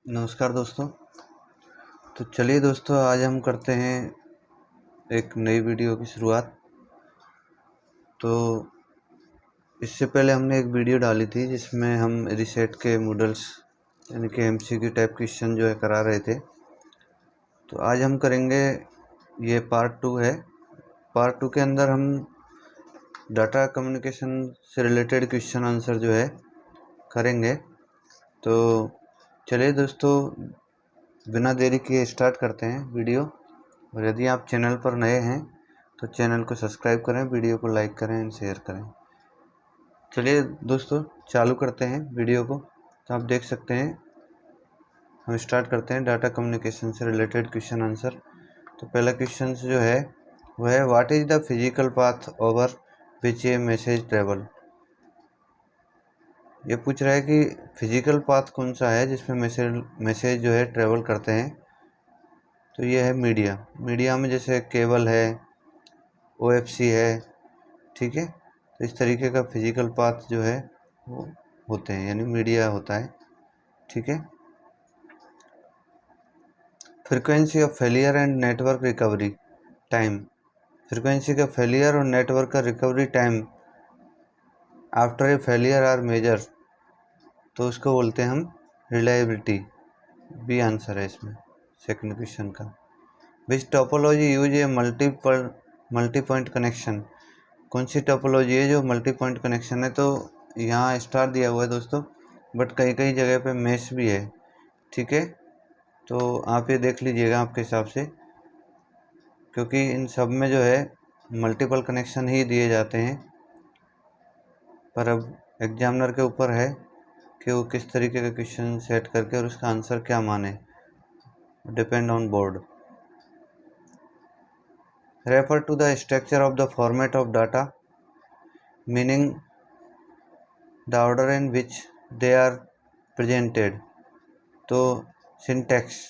नमस्कार दोस्तों। तो चलिए दोस्तों, आज हम करते हैं एक नई वीडियो की शुरुआत। तो इससे पहले हमने एक वीडियो डाली थी जिसमें हम रिसेट के मॉडल्स यानी कि एमसीक्यू टाइप क्वेश्चन जो है करा रहे थे। तो आज हम करेंगे, ये पार्ट 2 है। पार्ट 2 के अंदर हम डाटा कम्युनिकेशन से रिलेटेड क्वेश्चन आंसर जो है करेंगे। तो चलिए दोस्तों, बिना देरी किए स्टार्ट करते हैं वीडियो। और यदि आप चैनल पर नए हैं तो चैनल को सब्सक्राइब करें, वीडियो को लाइक करें एंड शेयर करें। चलिए दोस्तों, चालू करते हैं वीडियो को। तो आप देख सकते हैं, हम स्टार्ट करते हैं डाटा कम्युनिकेशन से रिलेटेड क्वेश्चन आंसर। तो पहला क्वेश्चन जो है वह है, what is the physical path over which A message travel. ये पूछ रहा है कि फिजिकल पाथ कौन सा है जिसमें मैसेज जो है ट्रेवल करते हैं। तो ये है मीडिया में जैसे केबल है, ओएफसी है, ठीक है। तो इस तरीके का फिजिकल पाथ जो है वो होते हैं, यानी मीडिया होता है, ठीक है। Frequency of failure and network recovery time. Frequency का फेलियर और नेटवर्क का recovery time after a failure are measure, तो उसको बोलते हैं हम रिलायबिलिटी। बी आंसर है इसमें सेकंड क्वेश्चन का। Which topology use a multi point connection. कौन सी टोपोलॉजी है जो मल्टी पॉइंट कनेक्शन है। तो यहाँ स्टार दिया हुआ है दोस्तों, बट कई कई जगह पे मेश भी है, ठीक है। तो आप ये देख लीजिएगा आपके हिसाब से, क्योंकि इन सब में जो है मल्टीपल कनेक्शन ही दिए जाते हैं। पर अब एग्जामिनर के ऊपर है कि वो किस तरीके का क्वेश्चन सेट करके और उसका आंसर क्या माने, depend on board. Refer to the structure of the format of data meaning the order in which they are presented. तो सिंटैक्स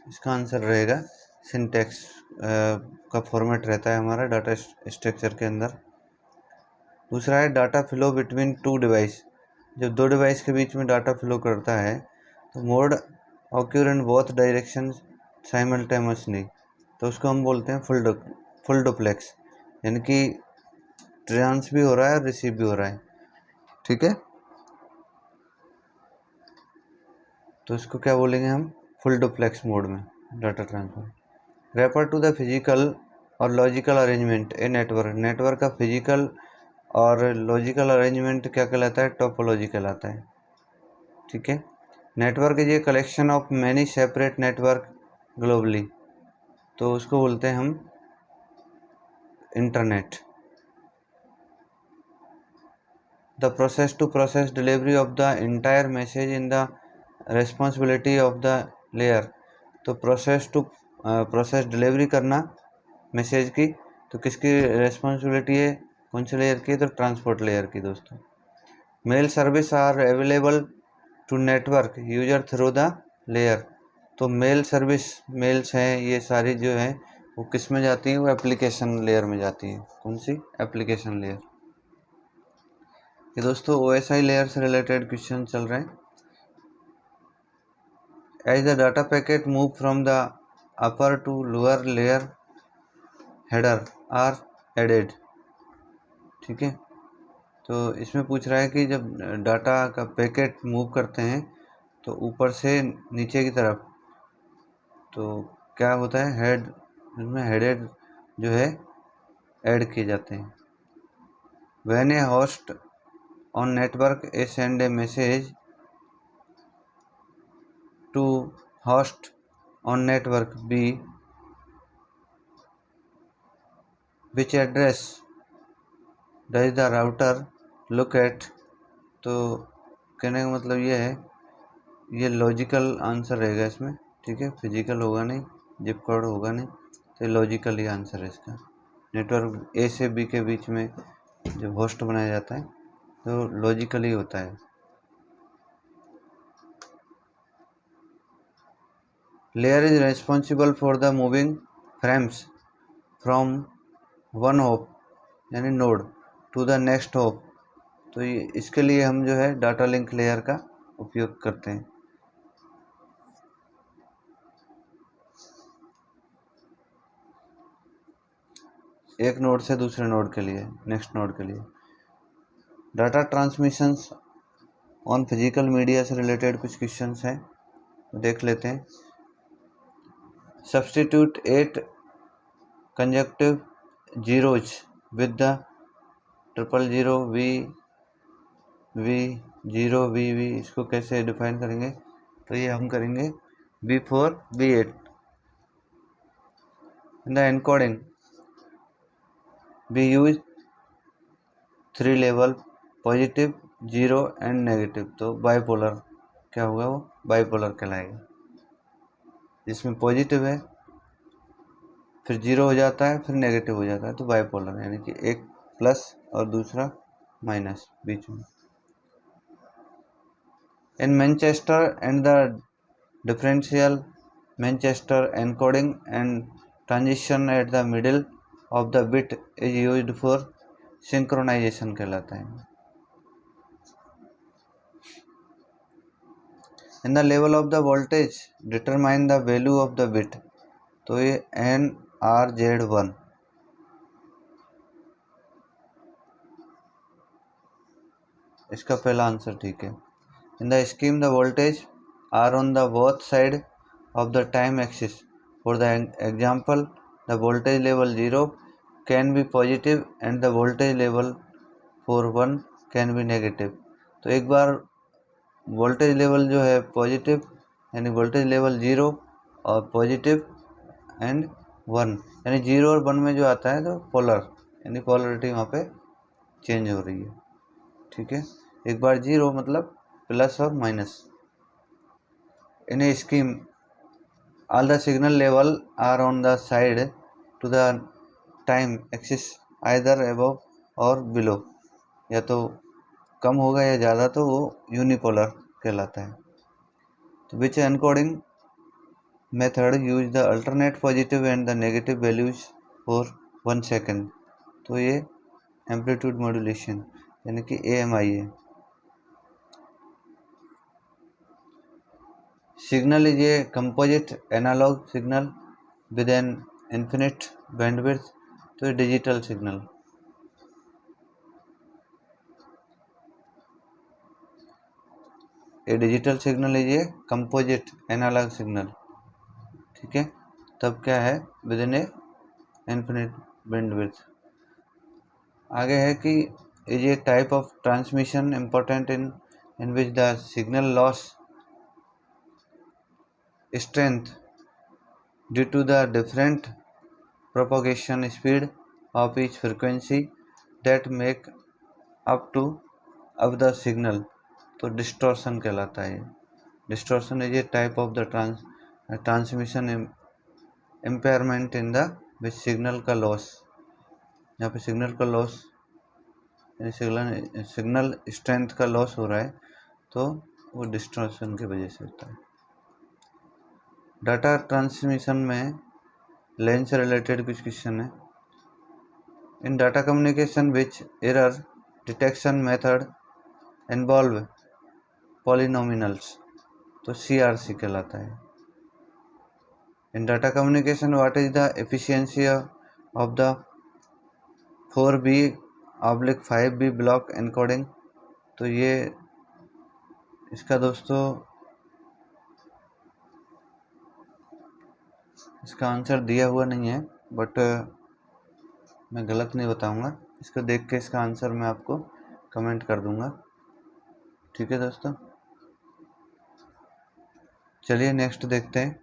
इसका आंसर रहेगा। सिंटैक्स का फॉर्मेट रहता है हमारा डाटा स्ट्रक्चर के अंदर। दूसरा है data flow between two device. जब दो डिवाइस के बीच में डाटा फ्लो करता है तो mode occur in both direction simultaneously, तो उसको हम बोलते हैं फुल डुप्लेक्स, यानी कि ट्रांस भी हो रहा है और रिसीव भी हो रहा है, ठीक है। तो इसको क्या बोलेंगे हम, फुल डुप्लेक्स मोड में data transfer. Refer to the physical और लॉजिकल अरेंजमेंट ए नेटवर्क का फिजिकल और लॉजिकल अरेंजमेंट क्या कहलाता है, टोपोलॉजी कहलाता है, ठीक है। Network is a collection of many separate network globally, तो उसको बोलते हैं हम internet. The process to process delivery of the entire message in the responsibility of the layer. तो प्रोसेस टू प्रोसेस डिलीवरी करना मैसेज की, तो किसकी रिस्पॉन्सिबिलिटी है, कौन से लेयर की, तो ट्रांसपोर्ट लेयर की दोस्तों। Mail service are available to network user through the layer. तो मेल सर्विस, मेल्स हैं ये सारी जो है वो किस में जाती है, वो एप्लीकेशन लेयर में जाती है। कौन सी, एप्लीकेशन लेयर। ये दोस्तों OSI लेयर से रिलेटेड क्वेश्चन चल रहे हैं। As the data packet move from the upper to lower layer header are added, ठीक है। तो इसमें पूछ रहा है कि जब डाटा का पैकेट मूव करते हैं तो ऊपर से नीचे की तरफ, तो क्या होता है, हेड, इसमें हेडेड जो है ऐड किए जाते हैं। When a host on network A send a message to host on network B which address does the router look at. तो कहने का मतलब ये है, ये लॉजिकल आंसर रहेगा इसमें, ठीक है। फिजिकल होगा नहीं, जिप कोड होगा नहीं, तो लॉजिकल ही आंसर है इसका। नेटवर्क ए से बी के बीच में जब होस्ट बनाया जाता है तो लॉजिकल ही होता है। Layer is responsible for the moving frames from one hop यानी node to the next hop. तो ये इसके लिए हम जो है डाटा लिंक लेयर का उपयोग करते हैं। एक नोड से दूसरे नोड के लिए, नेक्स्ट नोड के लिए। Data transmissions on physical media से रिलेटेड कुछ क्वेश्चंस हैं, तो देख लेते हैं। Substitute 8 conjunctive zeros with the 000 V0 इसको कैसे डिफाइन करेंगे, तो ये हम करेंगे V4 V8। In the encoding we use 3 level positive, 0 and negative. तो बाइपोलर क्या होगा, वो बाइपोलर कहलाएगा, जिसमें पॉजिटिव है फिर 0 हो जाता है फिर नेगेटिव हो जाता है, तो बाइपोलर, यानी कि एक प्लस और दूसरा माइनस बीच में। In Manchester and the differential Manchester encoding and transition at the middle of the bit is used for synchronization कहलाता है। In the level of the voltage determine the value of the bit, तो ये NRZ1। इसका पहला answer ठीक है। In the scheme the voltage are on the both side of the time axis. For the example the voltage level 0 can be positive and the voltage level for 1 can be negative. तो एक बार voltage level जो है positive, यानी voltage level 0 और positive and 1, यानी 0 और 1 में जो आता है तो पोलर, यानी पोलरिटी वहाँ पे चेंज हो रही है। ठीक है, एक बार 0 मतलब प्लस और minus. In a scheme all the signal level are on the side to the time axis either above or below, या तो कम होगा या ज़्यादा, तो वो यूनिपोलर कहलाता है। तो which encoding method use the alternate positive and the negative values for 1 second, तो ये एम्पलीट्यूड मॉड्यूलेशन यानी कि AMI है। Signal is a composite analogue signal with an infinite bandwidth, तो ये digital signal. A digital signal is a composite analogue signal, ठीक है। तब क्या है, with in a infinite bandwidth. आगे है कि is a type of transmission important in which the signal loss strength due to the different propagation speed of each frequency that make up to of the signal, तो distortion कहलाता है। Distortion is a type of the transmission impairment in the which signal का loss, यहाँ पे signal का loss यानी signal strength का loss हो रहा है, तो वो डिस्टॉर्शन की वजह से होता है। डाटा ट्रांसमिशन में लेन से रिलेटेड कुछ क्वेश्चन है। In data communication which error detection method involve polynomials, तो CRC कहलाता है। In data communication what is the efficiency of the 4B/5B block encoding, तो ये इसका दोस्तों इसका आंसर दिया हुआ नहीं है, बट मैं गलत नहीं बताऊंगा, इसको देख के इसका आंसर मैं आपको कमेंट कर दूंगा। ठीक है दोस्तों, चलिए नेक्स्ट देखते हैं।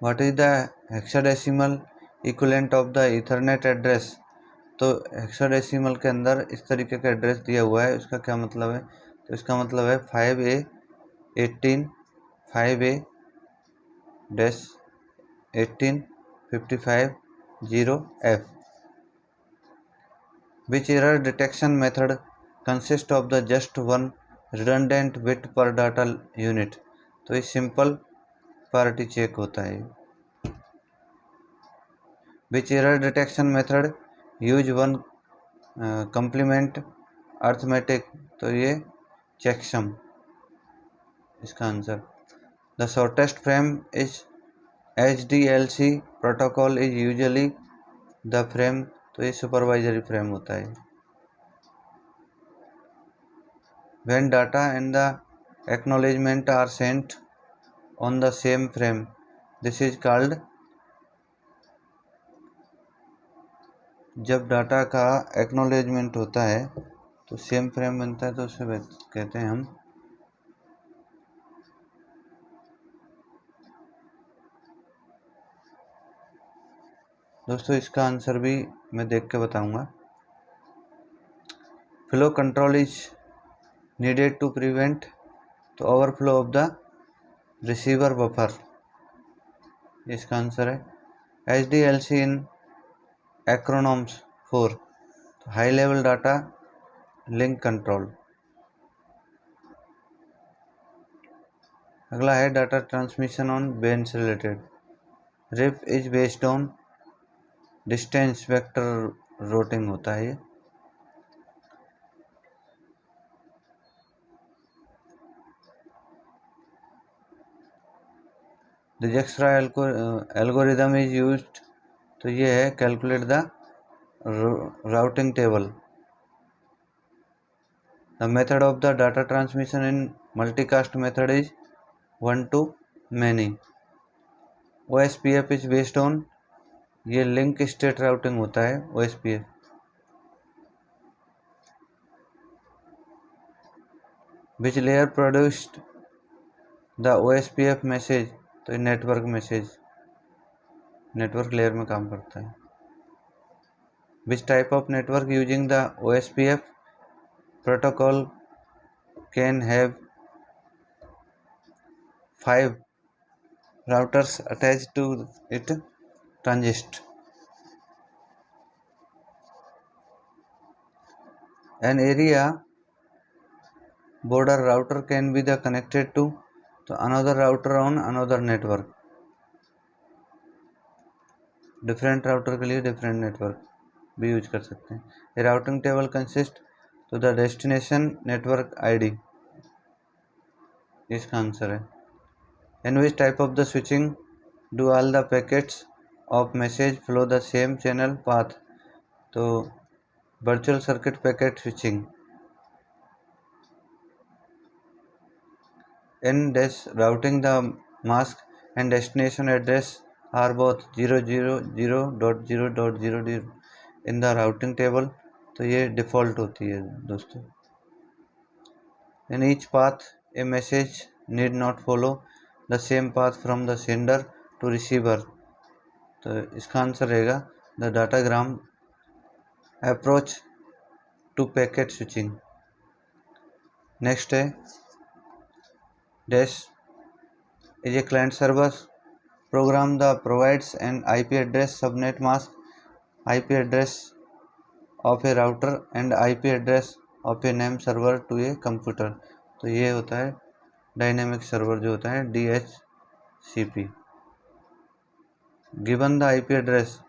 What is the hexadecimal equivalent of the Ethernet address, तो हेक्साडेसिमल के अंदर इस तरीके का एड्रेस दिया हुआ है, उसका क्या मतलब है, तो इसका मतलब है 5A18 5A-18 55 0F। Which error detection method consists of the just one redundant bit per data unit, तो ये सिंपल पार्टी चेक होता है। Which error detection method use one complement arithmetic, तो ये चेकसम इसका answer. The shortest frame is HDLC protocol is usually the frame, तो ये supervisory frame होता है। When data and the acknowledgement are sent on the same frame, this is called, जब डाटा का एक्नॉलेजमेंट होता है तो सेम फ्रेम बनता है, तो उसे कहते हैं हम दोस्तों इसका आंसर भी मैं देख के बताऊंगा। Flow control is needed to prevent to overflow of the receiver buffer, इसका आंसर है HDLC in acronyms for high level data link control. अगला है डाटा ट्रांसमिशन ऑन बेन से related. RIP is based on distance vector routing होता है ये। Dijkstra algorithm is used, तो ये है calculate the routing table. The method of the data transmission in multicast method is one two many. OSPF is based on, ये link state routing होता है OSPF। Which layer produced the OSPF message, तो ये network message, network layer में काम करता है। विच type of network using the OSPF protocol can have 5 routers attached to it transist। An area border router can be the connected to another router on another network। Different router के लिए different network भी use कर सकते हैं। A routing table consist to the destination network ID, इसका answer है। In which type of the switching do all the packets of message flow the same channel path, तो virtual circuit packet switching. In this routing, the mask and destination address are both 000.0.0 in the routing table, तो ये default होती है दोस्तों। In each path, a message need not follow the same path from the sender to receiver, तो इसका answer रहेगा the datagram approach to packet switching। Next है dash is a client server program that provides an IP address subnet mask, IP address of a router and IP address of a name server to a computer, तो ये होता है dynamic server जो होता है DHCP। Given the IP address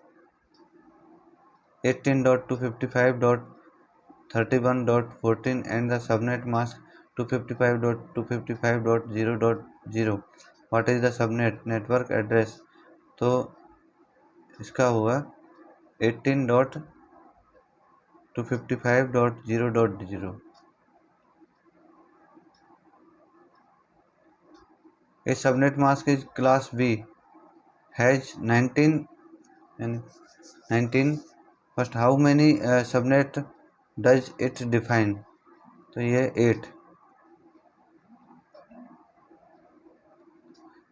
18.255.31.14 and the subnet mask 255.255.0.0, what is the subnet network address, तो इसका होगा 18.255.0.0। A subnet mask is class B has 19 first how many subnet does it define, तो ये 8।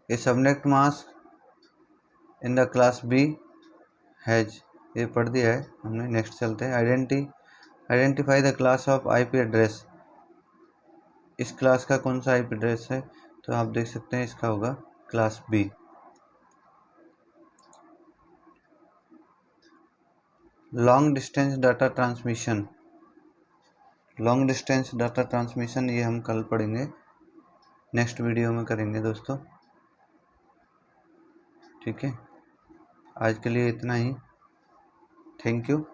A subnet mask in the class B has, ये पढ़ दिया है हमने। नेक्स्ट चलते हैं। Identify the class of IP address, इस क्लास का कौन सा IP एड्रेस है, तो आप देख सकते हैं इसका होगा class B। Long distance data transmission, long distance data transmission ये हम कल पढ़ेंगे, नेक्स्ट वीडियो में करेंगे दोस्तों, ठीक है। आज के लिए इतना ही, थैंक यू।